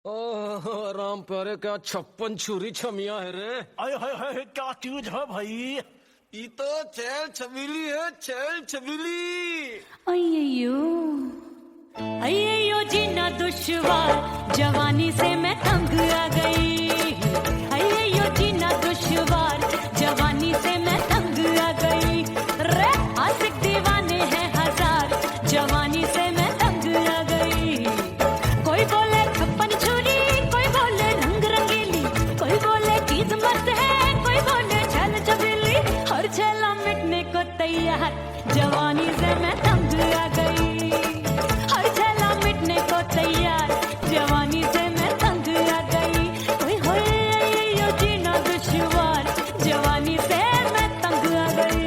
ओह राम प्यारे, क्या 56 छुरी छमिया है रे। आय हाय हाय, क्या चीज है भाई? ये तो चैल छबीली है, चैल छबीली। अय्यो अय्यो जीना दुश्वार, जवानी से मैं तंग आ गई। अय्यो जीना दुश्वार, जवानी से मैं तंग आ गई। रे आशिक दीवाने हैं हजार, जवानी से मैं तंग आ गई। कोई बोले 56 छुरी, कोई बोले रंग रंगीली, कोई बोले चीज मस्त है, कोई बोले छल छबीली। हर छेला मिटने को तैयार, जवानी से मैं तंग आ गई। हर छेला मिटने को तैयार, जवानी से मैं तंग आ गई। ओए होए यो जीना दुश्वार, जवानी से मैं तंग आ गई।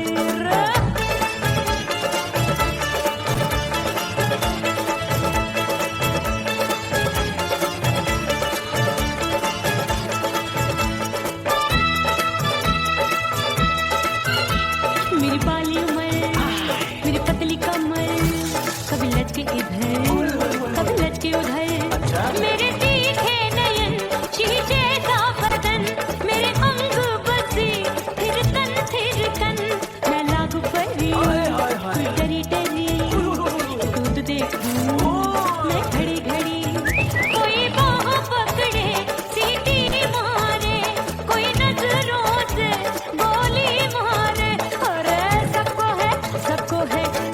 मेरी बाली उमर, मेरी पतली कमर, कभी लचके इधर कभी लचके उधर। मेरे तीखे नयन, शीशे का बदन, मेरे अंग बसी फिर तन फिर कन। मैं लागू परी डरी डरी, दूध देखूं मैं घड़ी घड़ी। कोई बाह पकड़े सीटी मारे, कोई नजरों से गोली मारे। अरे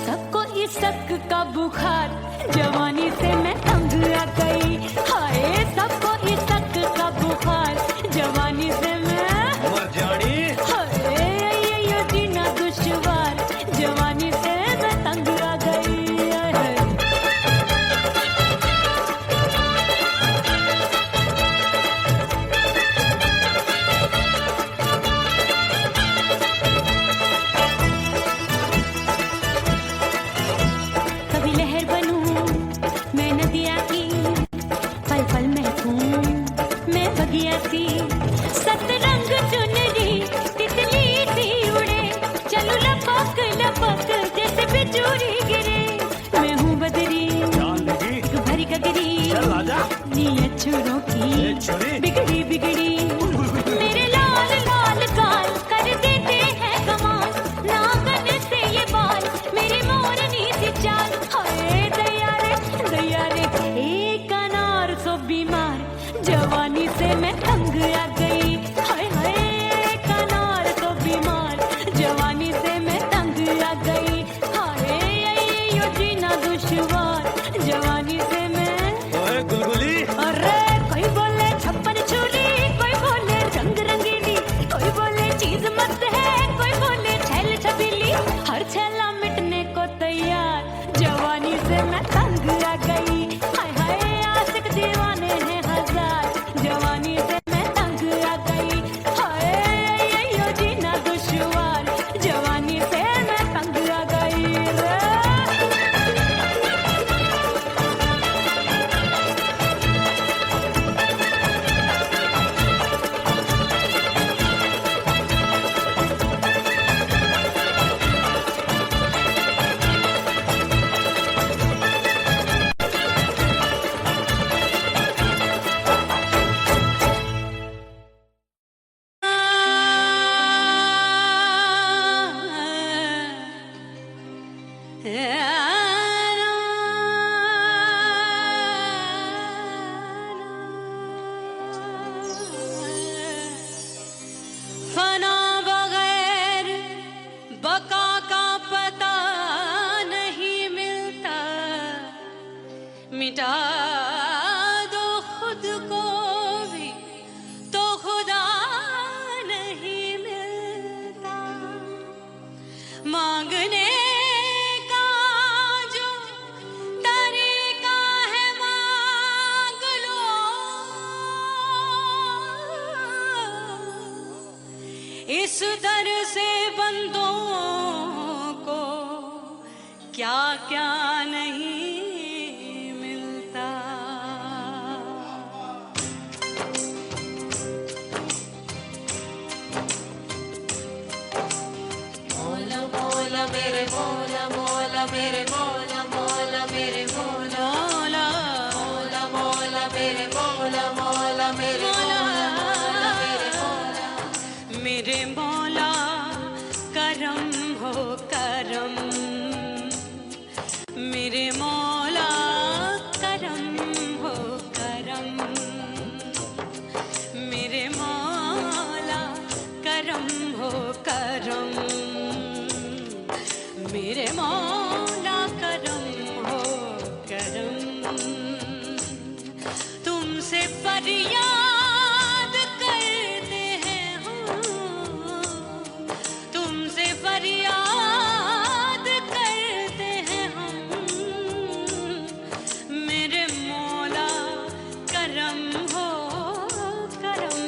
सबको इस शक का बुखार, जवानी से मैं तंग आ गई। हाय सबको इस शक का बुखार, जवानी से मैं मर जानी। हाय ये जीना दुश्वार, जवानी से मैं तंग आ गई। कभी लहर बनूं मैं नदिया की, पल पल महकूं मैं बगिया सी। सतरंग चुनरी तितली सी उड़े, चलूं लपक लपक जैसे बिजुरी गिरे। मैं हूँ बदरी एक भरी गगरी, नीयत छुरों की बिगड़ी बिगड़ी। मेरे लाल लाल गाल कर देते हैं कमाल, नागन से ये बाल मेरी मोरनी सी चाल। हाय दैया रे एक अनार सो बीमार, जवानी से मैं तंग आ गई। हाय हाय एक अनार सो बीमार, जवानी से मैं तंग आ गई। हाय यो जीना दुश्वार, जवानी से मैं। ओए गुलगुली, अरे कोई बोले 56 छुरी, कोई बोले रंग रंगीली, कोई बोले चीज मस्त है, कोई बोले छल छबीली। हर छेला मिटने को तैयार, जवानी से मैं तंग आ गई। हाय हाय आशिक दीवाने हैं हजार, जवानी से मैं तंग आ गई। हाय यो जीना दुश्वार, जवानी से मैं तंग आ गई रे। फना बगैर बका का पता नहीं मिलता, मिटा दो खुद को भी तो खुदा नहीं मिलता। मांगने का जो तरीका है मांग लो, इस दर से बंदों को क्या क्या नहीं मिलता। मौला मौला मेरे मौला, मौला मेरे मौला, मौला मेरे मौला, मौला मौला मेरे मौला। मेरे मौला करम हो करम, मेरे मौला करम हो करम, मेरे मौला करम हो करम, मेरे मौला करम हो करम। तुमसे फरियाद करते हैं हम, तुमसे फरियाद करते हैं हम, मेरे मौला करम हो करम,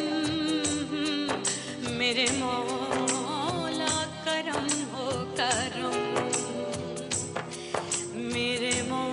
मेरे मौला करम हो करम, मेरे मौला।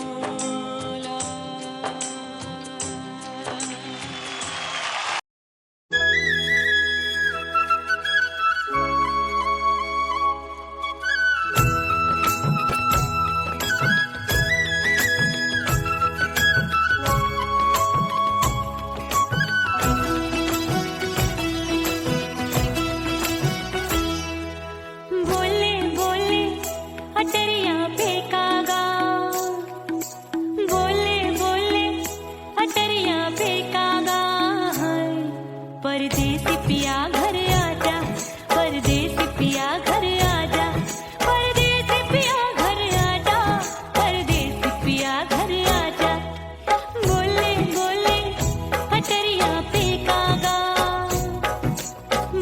बोले बोले अटरिया पे कागा, बोले बोले अटरिया पे कागा, परदेसी पिया घर आजा, परदेसी पिया घर आजा, परदेसी पिया घर आजा, परदेसी पिया घर आजा। बोले बोले अटरिया पे कागा,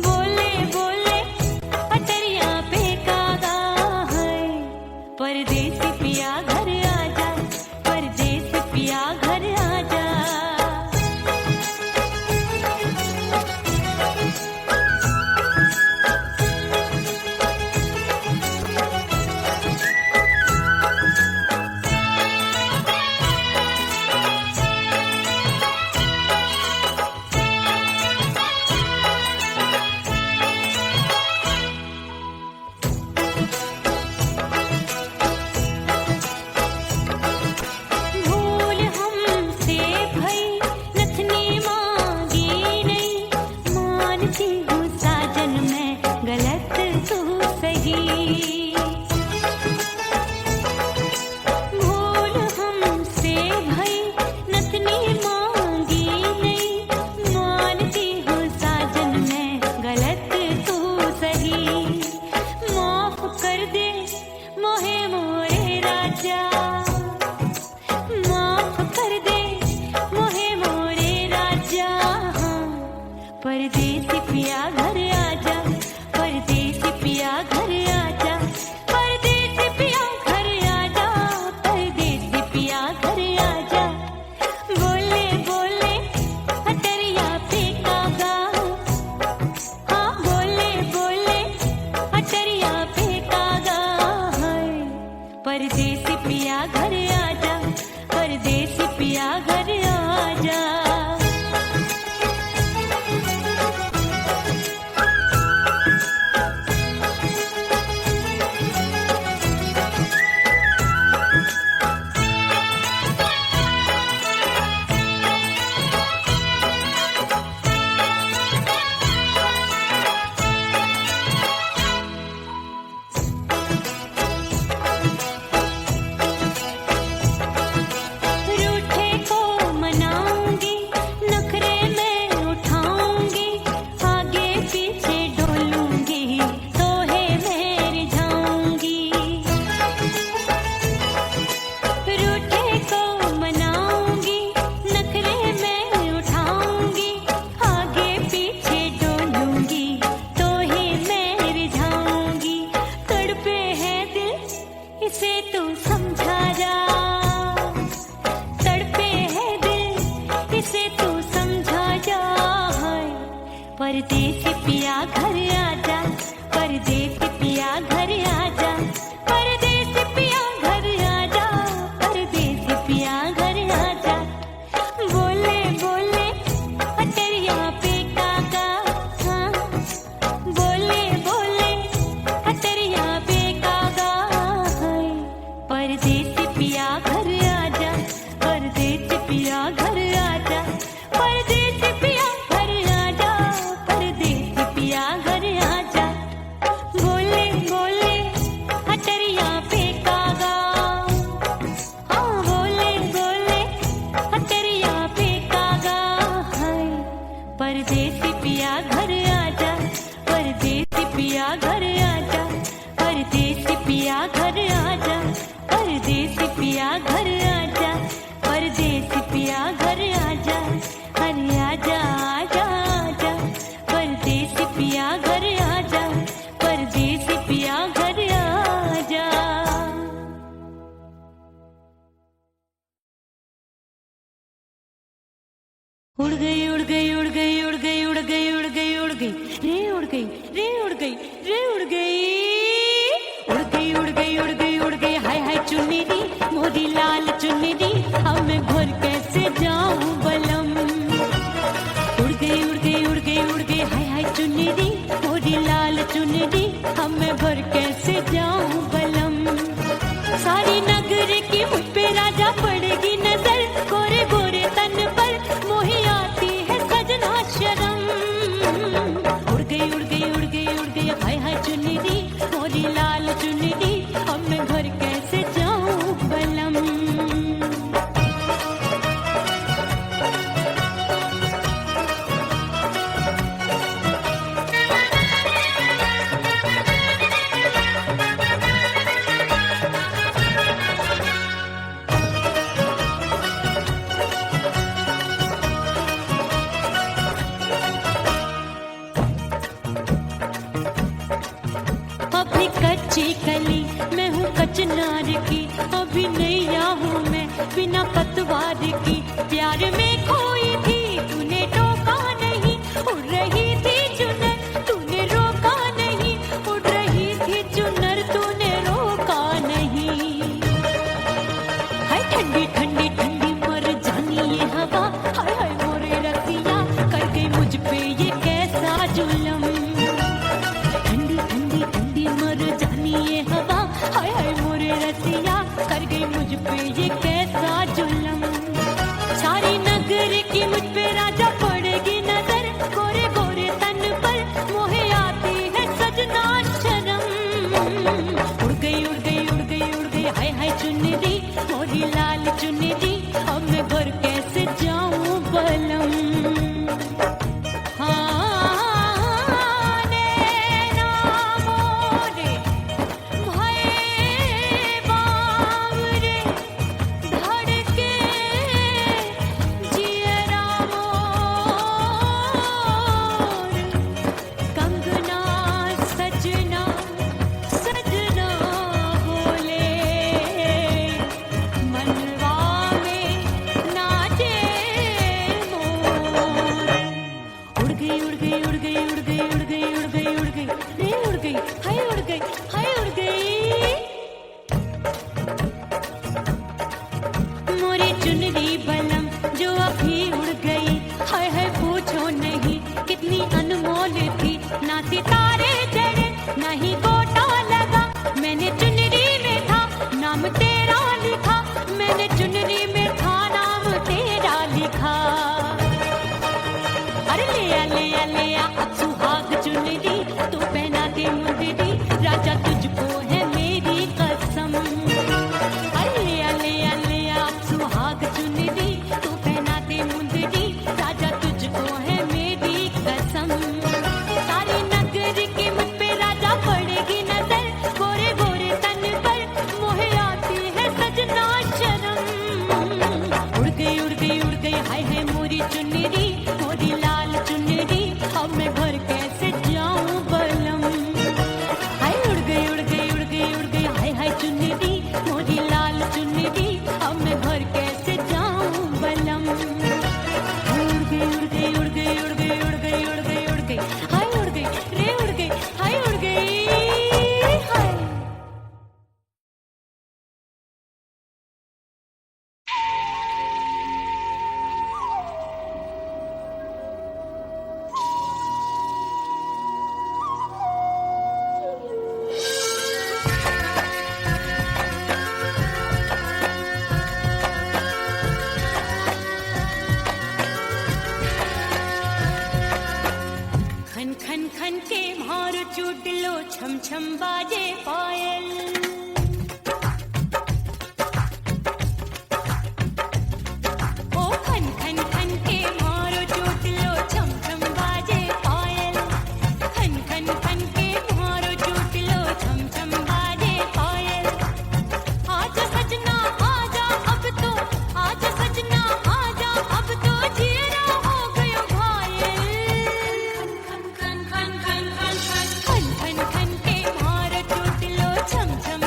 बोले बोले अटरिया पे कागा, परदेसी पिया घर आजा, परदेसी पिया घर आजा। भूल हमसे भई नथनी मांगी नहीं, मानती हूँ साजन मैं गलत तू सही। भूल हमसे भई नथनी मांगी नहीं, मानती हूँ साजन मैं गलत तू सही। माफ कर दे मोहे मोरे राजा, माफ कर दे मोहे मोरे राजा, परदेसी पिया घर आजा, परदेसी पिया घर आजा, परदेसी पिया घर आजा, परदेसी पिया घर आजा। बोले बोले अटरिया पे कागा, हाँ बोले बोले अटरिया पे कागा, परदेसी पिया घर आजा, परदेसी पिया घर आजा। रूठे को मनाऊंगी, नखरे में उठाऊंगी, आगे पीछे डोलूंगी, तोहे में रिझाऊंगी। रूठे को मनाऊंगी, नखरे में उठाऊंगी, आगे पीछे डोलूंगी, तोहे में रिझाऊंगी। तड़पे है दिल इसे तू समझा जा, तड़पे है दिल इसे तू समझा जा, परदेसी पिया घर आजा, परदेसी पिया घर आजा, परदेसी पिया घर आजा, परदेसी पिया घर आजा। बोले बोले अटरिया पे कागा, हाँ बोले बोले अटरिया पे कागा, परदेसी पिया घर आजा, परदेसी पिया घर आजा, परदेसी उड़ गई उड़ गई उड़ गई उड़ गई उड़ गई उड़ गई उड़ गई रे उड़ गई रे उड़ गई रे उड़ गई उड़ गई उड़ गई उड़ गई उड़ गई हाय हाय चुन्नी मोरी लाल चुन्नी अब मैं घर कैसे जाऊं बलम। उड़ गई उड़ गई उड़ गई उड़ गई हाय हाय चुन्नी मोरी लाल चुन्नी अब मैं घर कैसे जाऊं बलम। सारी नगर की मुझ पे राजा पड़ेगी नजर गोरे गोरे तन पर मोही आती है सजना शर्म। उड़ गई उड़ गई उड़ गई उड़ गई हाय हाय चुन्नी मोरी लाल चुन्नी अब मैं घर कैसे जाऊं बलम। अभी कच्ची कली मैं हूँ कचनार की अभी नैया हूँ मैं बिना पतवार की प्यार में खोई थी तूने टोका नहीं उड़ रही थी चुनर तूने रोका नहीं उड़ रही थी चुनर तूने रोका नहीं। हाय ठंडी ठंडी ठंडी मर जानी ये हवा हाय हाय मोरे रतिया कर गई मुझ पे ये कैसा जुल्म। ठंडी ठंडी ठंडी मर जानी ये हवा हाय हाय मोरे रसिया कर गई मुझ पे ये कैसा जुल्म। सारी नगर की मुझ पे राजा पड़ेगी नजर गोरे गोरे तन पर मोहे आती है सजना शर्म। उड़ गई उड़ गई उड़ गई उड़ गई हाय हाय चुन्नी मोरी लाल चुन्नी अब मैं घर कैसे जाऊं बलम। मोरी चुनरी बलम जो अभी उड़ गई हाय हाय पूछो नहीं कितनी अनमोल थी ना सितारे जड़े ना ही गोटा लगा मैंने चुनरी में था नाम तेरा लिखा मैंने चुनरी में था नाम तेरा लिखा। अरे ले आ अब सुहाग चुनरी तू पहना दे मुंदरी राजा तुझको है मेरी कसम। अरे ले आ सुहाग चुनरी तू पहना दे मुंदरी राजा तुझको है मेरी कसम। सारी नगर की मुझ पे राजा पड़ेगी नजर गोरे गोरे तन पर मोहे आती है सजना शर्म। उड़ गई उड़ गई उड़ गई हाय हाय मोरी चुनरी मोरी लाल चुनरी अब मैं घर कैसे जाऊं बलम। हाय उड़ गई उड़ गई उड़ गई उड़ गई हाय हाय चुनरी मोरी लाल चुनरी अब मैं घर कैसे जाऊं बलम। उड़ गई उड़ गई उड़ गई उड़ गई उड़ गई उड़ गई उड़ गई हाय उड़ गई रे उड़ गई हाय उड़ गई हाय। खन खन खन के भार चूट लो छम छम बाजे पायल। ओ खन खन खन के भार चूट लो छम छम बाजे पायल। खन खन खन के भार चूट लो छम छम बाजे पायल। आजा सजना आजा अब तो आजा सजना आजा अब तो जिया हो गयो घायल। खन खन खन खन खन खन खन खन के भार टूट लो छम छम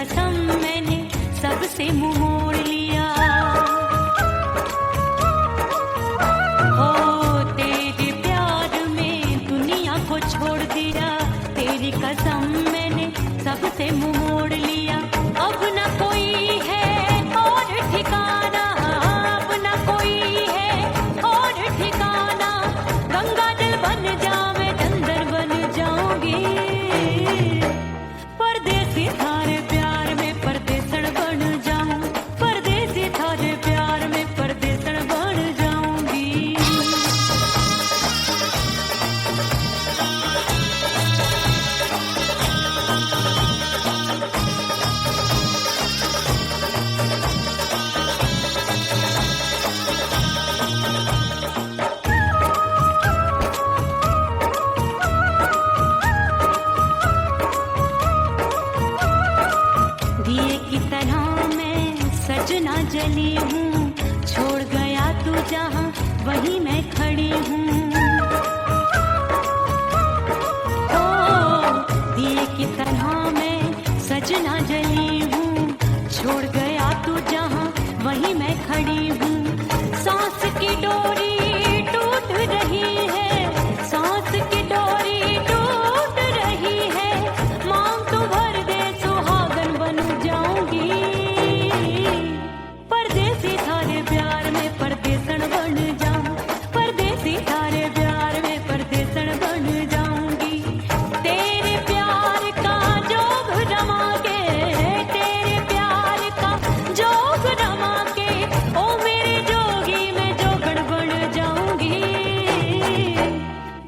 कसम मैंने सबसे मुंह मोड़ लिया। हो तेरे प्यार में दुनिया को छोड़ दिया, तेरी कसम मैंने सबसे मुंह मोड़ लिया। अब न कोई है और ठिकाना, अब न कोई है और ठिकाना। गंगा जल बन जावे चंदन बन जाऊंगी, परदेसी थारे प्यार में परदेसण बन जाऊं, परदेसी थारे प्यार में परदेसण बन जाऊंगी। दिए की तरह मैं सजना जली हूँ, छोड़ गया तू जहाँ वहीं मैं खड़ी हूँ। ओ दिए की तरह मैं सजना जली हूँ, छोड़ गया तू जहाँ वहीं मैं खड़ी हूँ। सांस की डोरी टूट रही है, सांस की डोरी टूट रही है। मांग तू भर दे सुहागन बन जाऊंगी, परदेसी थारे प्यार में परदेसण बन जाऊं, परदेसी थारे प्यार में परदेसण बन जाऊंगी। तेरे प्यार का जोग रमा के, तेरे प्यार का जोग रमा के, ओ मेरे जोगी मैं जोगण बन जाऊंगी,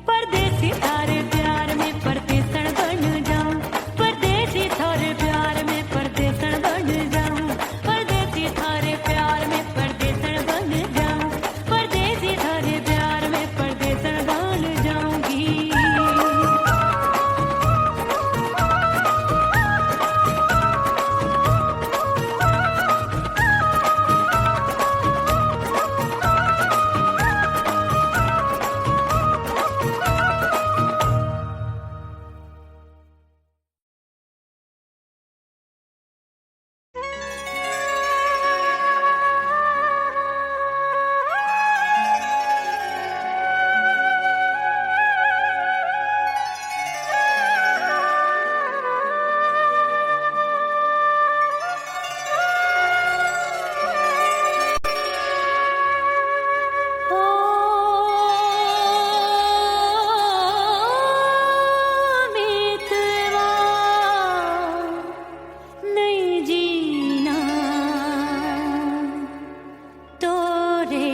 परदेसी थारे प्यार में परदेसण बन जाऊं, परदेसी थारे प्यार में परदेसण बन जाऊं, परदेसी थारे प्यार में परदेसण बन जाऊं, परदेसी थारे प्यार में परदेसण बन जाऊंगी। नहीं जीना तोरे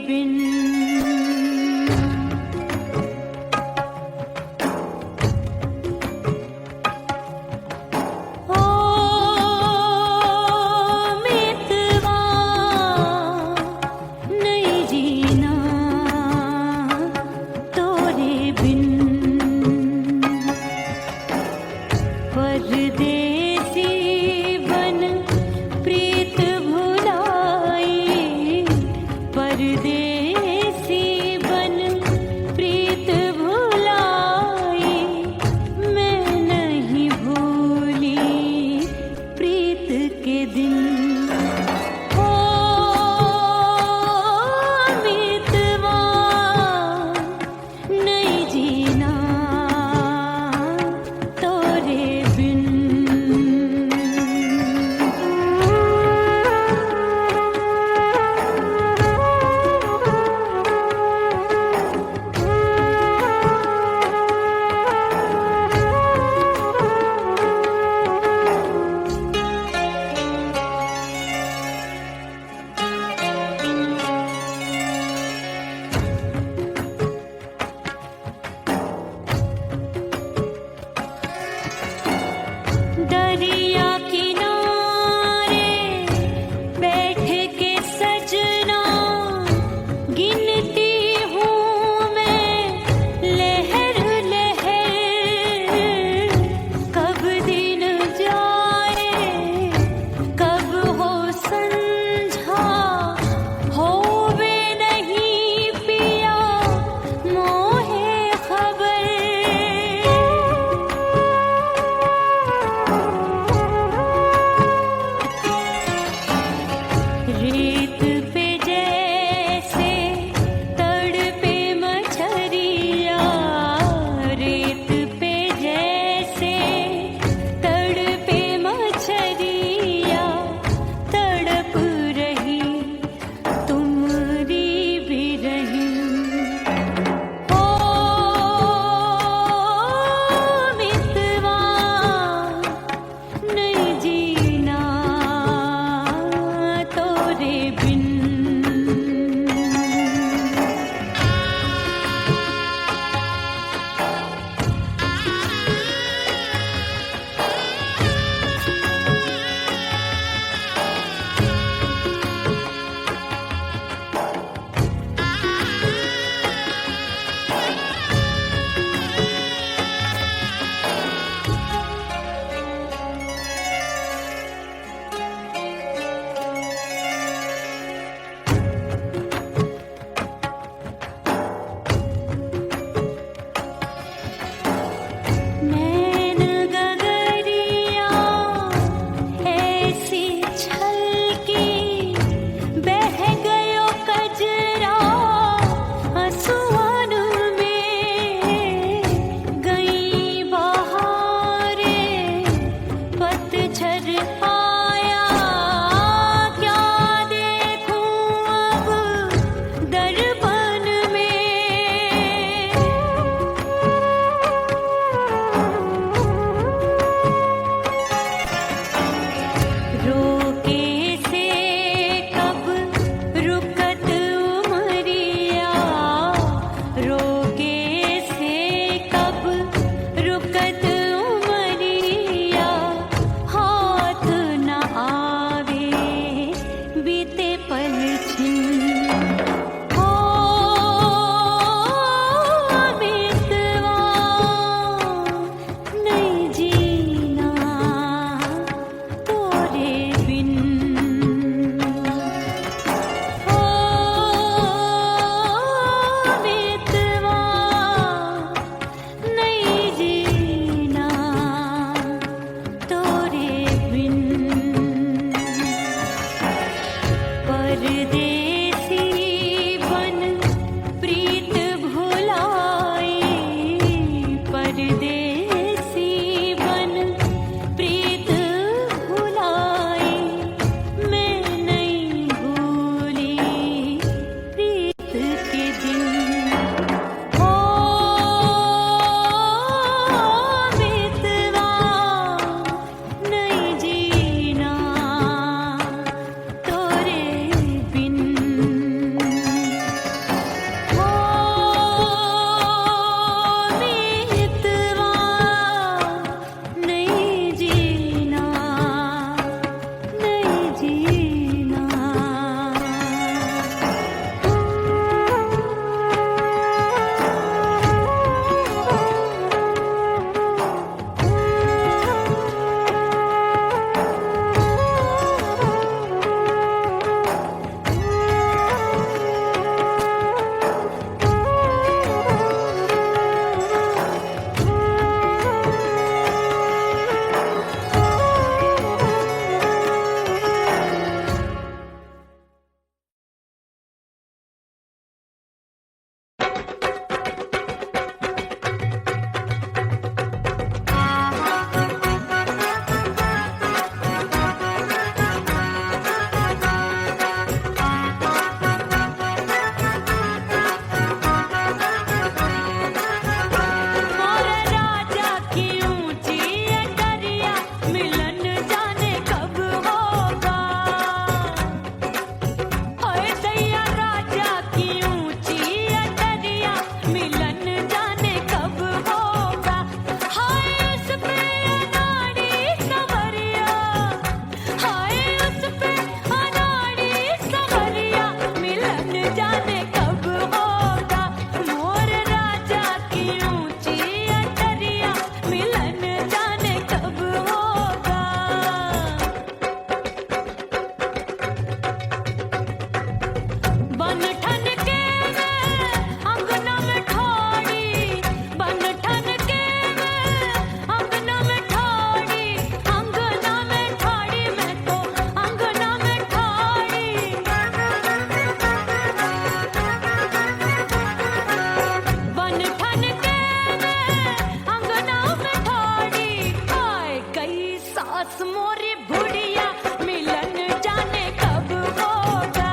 बिन, ओ मितवा नहीं जीना तोरे बिन। परदेसी बन प्रीत भुलाई, परदेसी बन प्रीत भुलाई। मैं नहीं भूली प्रीत के दिन, ओ मितवा नहीं जीना तोरे बिन। सास मोरी बुढ़िया मिलन जाने कब होगा।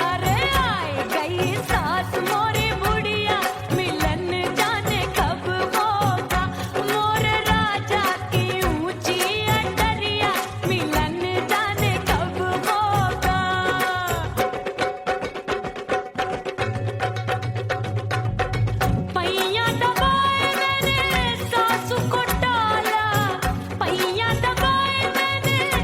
अरे आए गई सास मोरी बुढ़िया मिलन जाने कब होगा। मोर राजा की ऊंची अटरिया मिलन जाने कब होगा। पैया दबाए मैंने सासू को टाला, पैया दबाए मैंने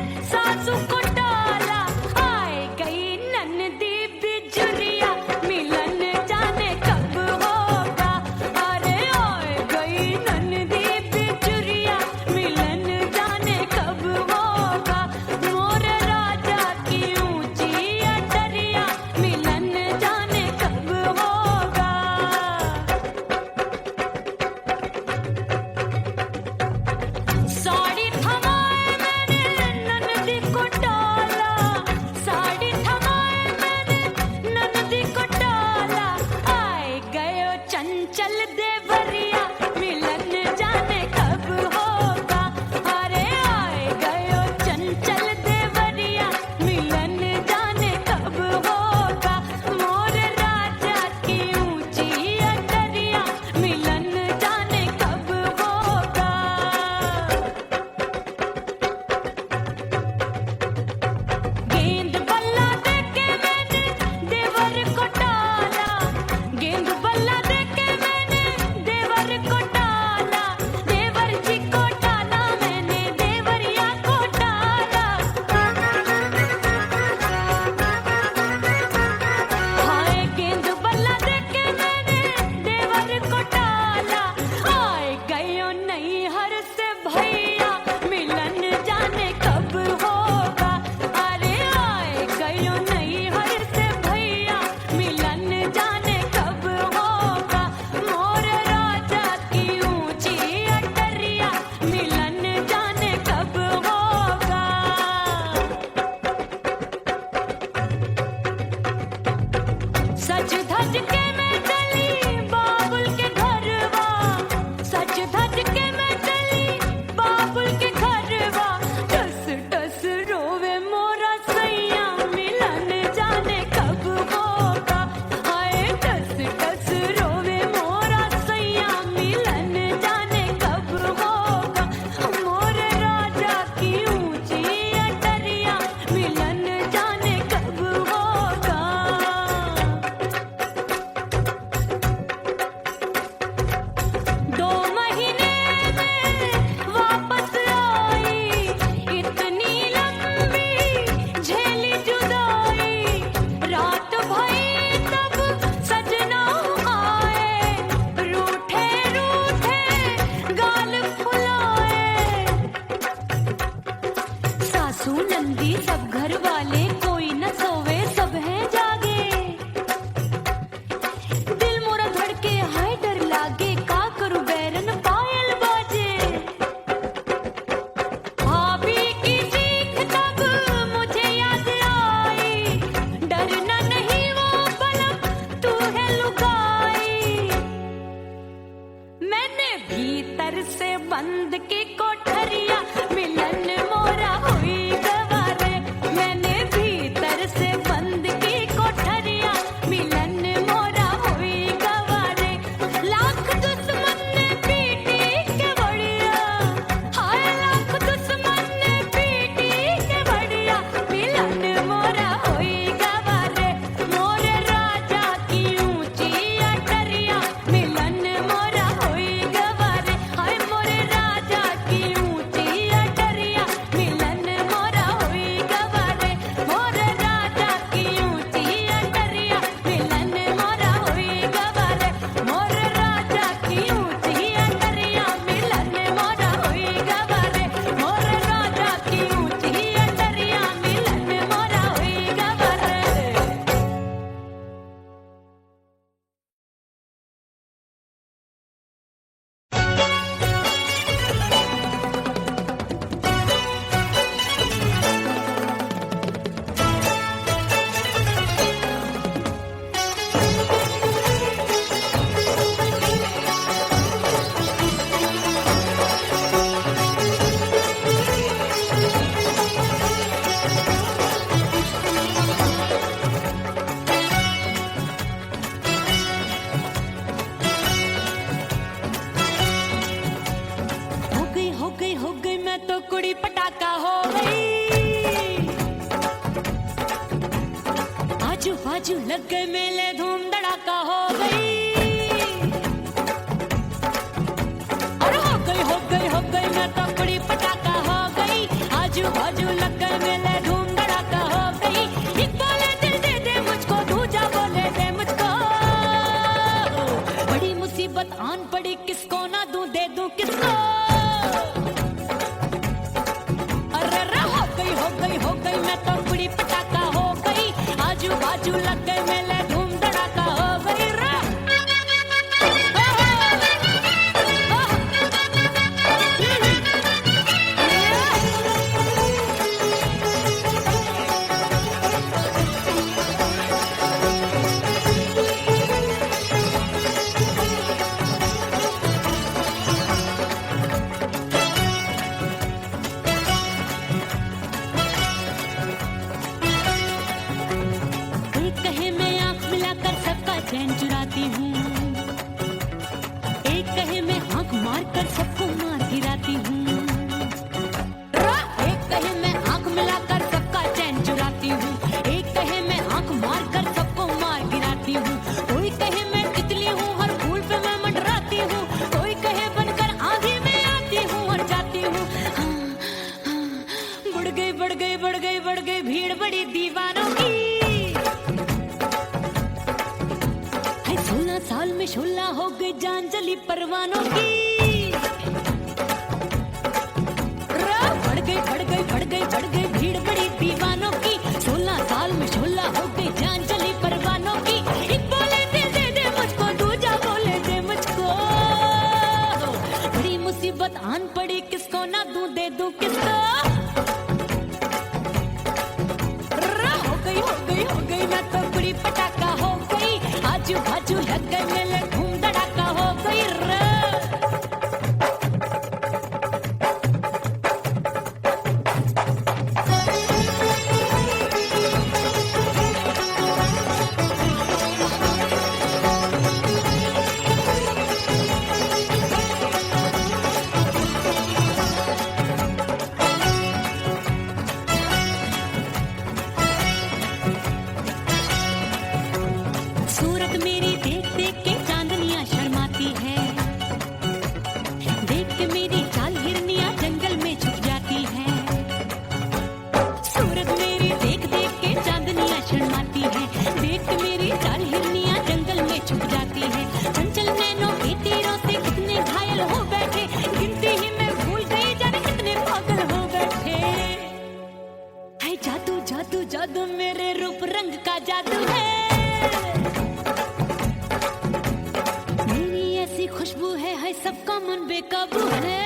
मैं तो कुड़ी पटाखा हो गई। आजू बाजू लग गए मेले, धूम धड़ाका हो गई। अरे हो गई मैं तो कुड़ी पटाखा हो गई। आजू बाजू लग गए मेले, धूम धड़ाका हो गई। एक बोले दिल दे दे मुझको, दूजा बोले दे मुझको। बड़ी मुसीबत आन पड़ी, किसको ना दूं दे दूं किसको। हो गई मैं तो कुड़ी पटाखा हो गई। आजू बाजू लग गए मेले, धूम धड़ाका हो गई रा। चैन चुराती हूँ, एक कहे मैं आंख मार कर सबको मार गिराती हूँ। एक कहे मैं आंख मिलाकर सबका चैन चुराती हूँ, एक कहे मैं आंख मार कर सबको मार गिराती हूँ। कोई कहे मैं तितली हूँ, हर फूल पे मैं मंडराती हूँ। कोई कहे बनकर आंधी में आती हूँ और जाती हूँ। बढ़ गई भीड़ बड़ी दीवानों की। 16 साल में शोला हो गई, जान जली परवानों की। बढ़ गई भीड़ बड़ी दीवानों की। 16 साल में शोला हो गई, जान जली परवानों की। एक बोले दिल दे दे मुझको, दूजा बोले दे मुझको। बड़ी मुसीबत आन पड़ी, किसको ना दूं दे दूं किसको। हो गई मैं तो कुड़ी पटाखा हो गई। आजू बाजू लग गए मेले, धूम धड़ाका हो गई रे। सूरत मेरी देख देख के चांदनियां शर्माती है। देख के मेरी चाल हिरनियां जंगल में छुप जाती है। सूरत मेरी देख देख के चांदनियां शर्माती है। देख के मेरी चाल हिरनियां जंगल में छुप जाती है। चंचल नैनों के तीरों से कितने घायल हो बैठे, गिनती ही मैं भूल गई जाने कितने पागल हो बैठे। है जादू जादू जादू मेरे रूप रंग का जादू है। खुशबू है सबका मन बेकाबू है।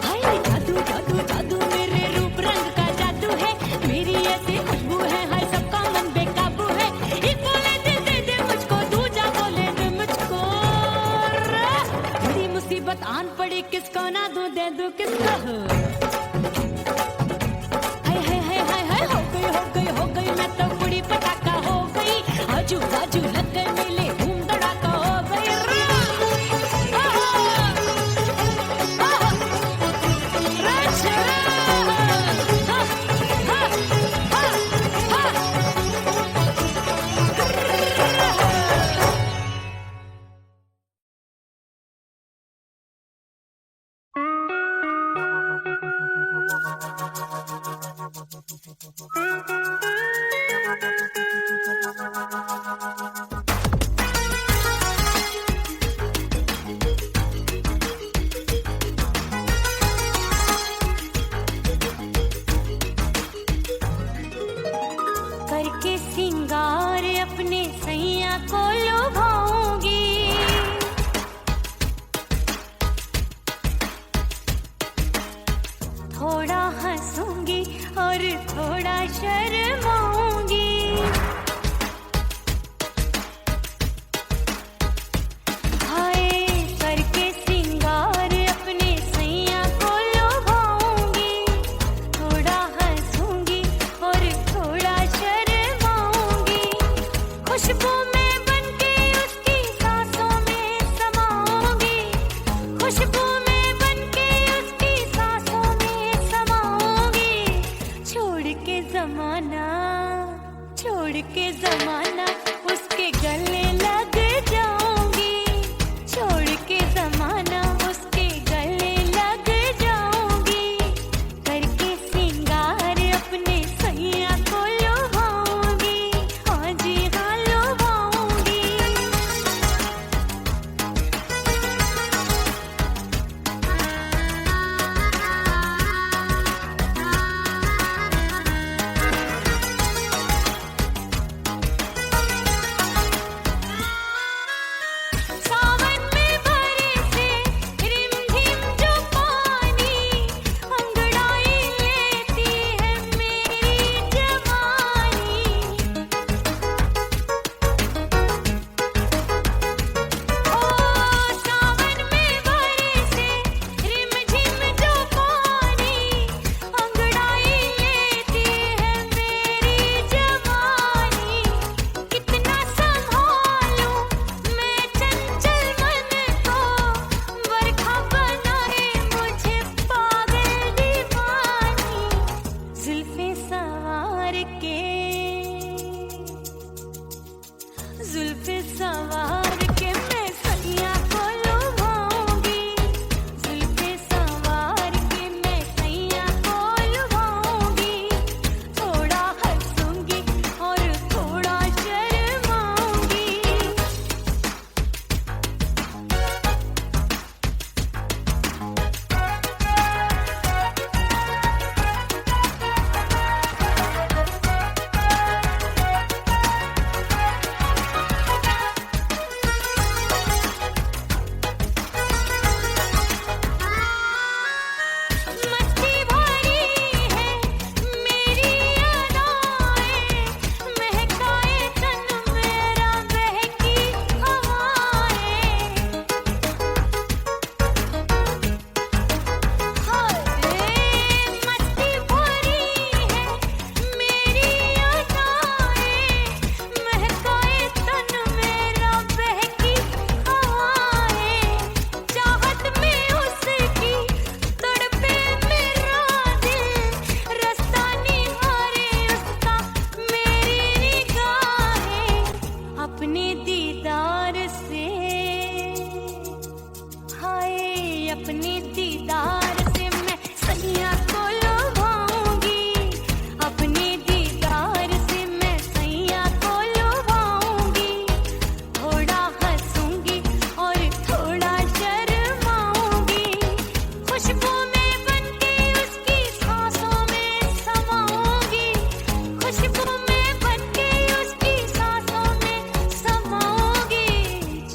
हाय जादू जादू जादू मेरे रूप रंग का जादू है। मेरी ऐसी खुशबू है, हाय सबका मन बेकाबू है। एक बोले दिल दे दे मुझको, दूजा बोले दे मुझको। बड़ी मुसीबत आन पड़ी, किसको ना दूं दे दूं किसको। हाय हो गई मैं तो कुड़ी पटाखा हो गई। आजू बाजू लग गए मेले, धूम धड़ाका हो गई रे। करके सिंगार अपने सैया को लुभाऊंगी। थोड़ा हंसूंगी और थोड़ा शर्माऊंगी। हाय करके सिंगार अपने सैया को लुभाऊंगी। थोड़ा हंसूंगी और थोड़ा शर्माऊंगी। खुशबू में बनके उसकी सांसों में समाऊंगी। खुशबू में दीदार से मैं सैया को लुभाऊंगी, अपने दीदार से मैं सैया को लुभाऊंगी। थोड़ा हंसूंगी और थोड़ा शर्माऊंगी, खुशबू में बनके उसकी सांसों में समाऊंगी, खुशबू में बनके उसकी सांसों में समाऊंगी।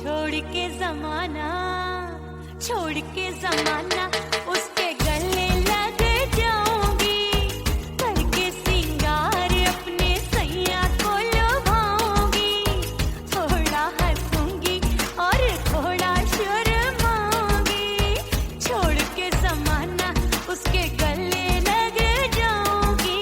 छोड़ के जमाना उसके गले लग जाऊंगी, करके सिंगार अपने सैया को लुभाऊंगी। थोड़ा हंसूंगी और थोड़ा शर्माऊंगी, छोड़ के जमाना उसके गले लग जाऊंगी।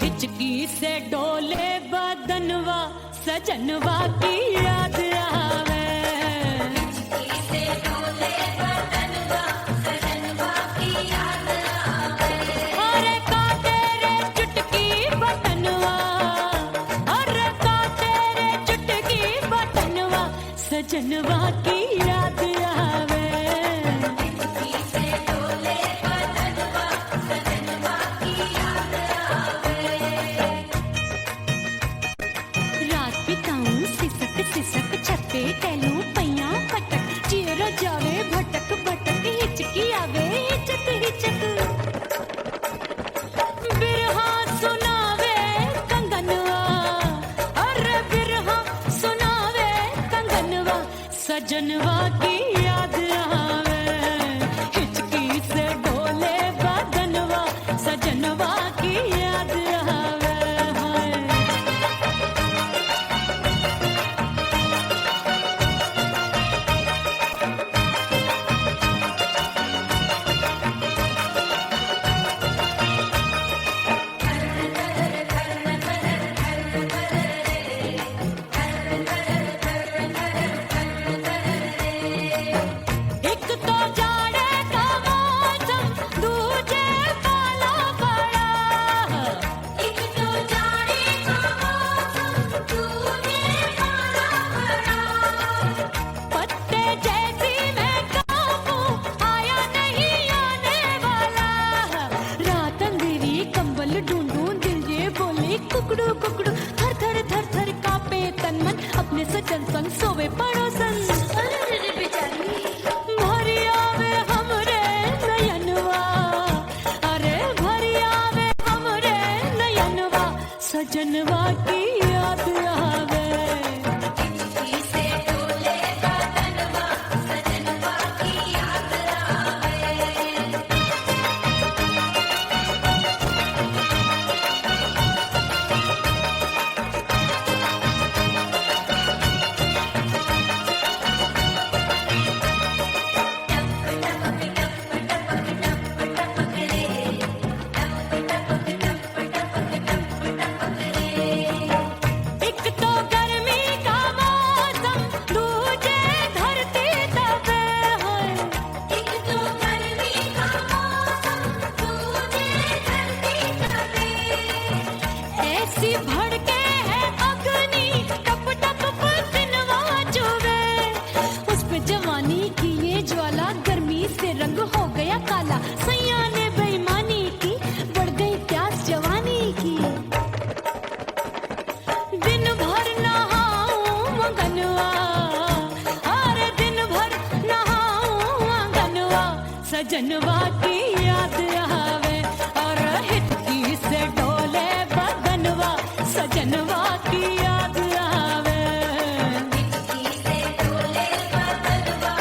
हिचकी से डोले बदनवा सजनवा की याद आवे, अरे काटे रे चुटकी बटनवा, अरे काटे रे चुटकी बटनवा सजनवा की याद आवे। रात बिताऊं सिसक सिसक छत पे टहलूं पैया पटक, चेहरा जावे भटक भटक, हिचकी आवे हिचक हिचक। बिरहा सुनावे कंगनवा, अरे बिरहा सुनावे कंगनवा सजनवा की याद आवे, हिचकी से डोले बदनवा सजनवा की याद आवे। हाय एक तो जाड़े का मौसम, दूजे काला पड़ा, एक तो जाड़े का मौसम, दूजे काला पड़ा। पत्ते जैसी मैं कांपूं, आया नहीं आने वाला, रात अंधेरी कंबल ढूंढूं, दिल ये बोले कुकड़ू कुकड़ू, थर थर थर थर कांपे तन मन, अपने सजन संग सोवे पड़ोसन। भरी आवे हमरे नयनवा, अरे भरी आवे हमरे नयनवा सजनवा की याद आवे। सजनवा की याद आवे और हिचकी से डोले बदनवा सजनवा की याद आवे। हिचकी से डोले बदनवा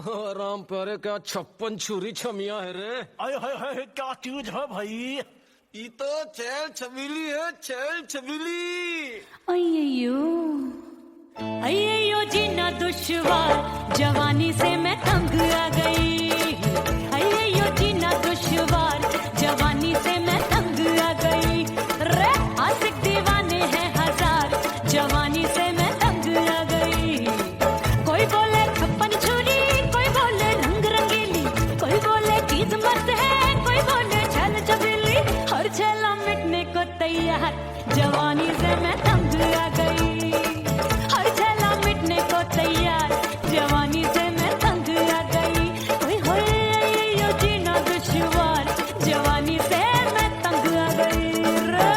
राम प्यारे क्या 56 छुरी छमिया है रे। आय हाय हाय क्या चीज है भाई। ये तो चैल छबीली है, चैल छबीली। अय्यो जीना दुश्वार, जवानी से मैं तंग आ गई। अय्यो जीना दुश्वार, जवानी से मैं तंग आ गई। रे आशिक दीवाने हैं हजार, जवानी से मैं तंग आ गई। कोई बोले 56 छुरी, कोई बोले रंग रंगीली, कोई बोले चीज मस्त है, कोई बोले छल छबीली। हर छेला मिटने को तैयार, जवानी से मैं तंग आ गई। हर छेला मिटने को तैयार, जवानी से मैं तंग आ गई। ओए होए यो जीना दुश्वार, जवानी से मैं तंग आ गई रे।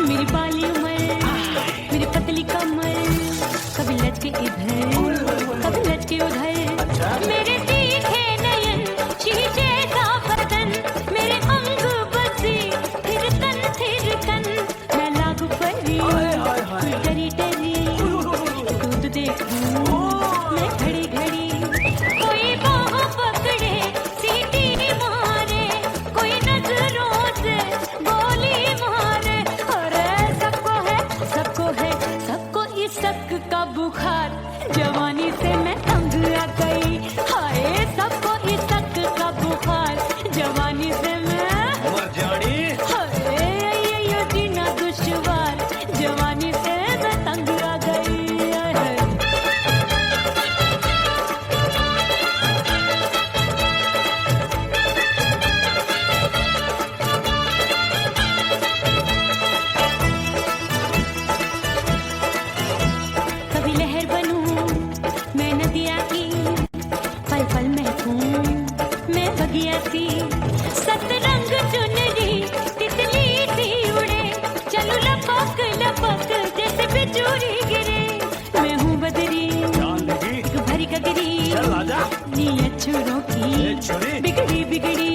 मेरी बाली उमर, मेरी पतली कमर, कभी लटके इधर, कभी लटके उधर। मेरे तीखे नयन, शीशे सा बदन, मेरे अंग बसी, फिर तन फिर तन। मैं लागू परी, कोई डरी डरी, दूध देखूं मैं घड़ी घड़ी। कोई बाह पकड़े, सीटी मारे, कोई नजरों से गोली मारे। अरे सबको है, सबको है, सबको इस शक का बुखार, जवानी से मैं तंग आ गई। हाय सबको इस शक का बुखार, जवानी से मैं मर जानी। हाय ये जीना दुश्वार, जवानी से मैं तंग आ गई। हाय। कभी लहर बनूं मैं नदिया की, पल पल महकूं मैं बगिया सी। सतरंग चुनरी तितली सी उड़े, चलूं लपक लपक जैसे बिजुरी गिरे। मैं हूँ बदरी, जान लगी। तू भरी गगरी, चल आजा। नीयत छुरों की ए छुरी। बिगड़ी बिगड़ी।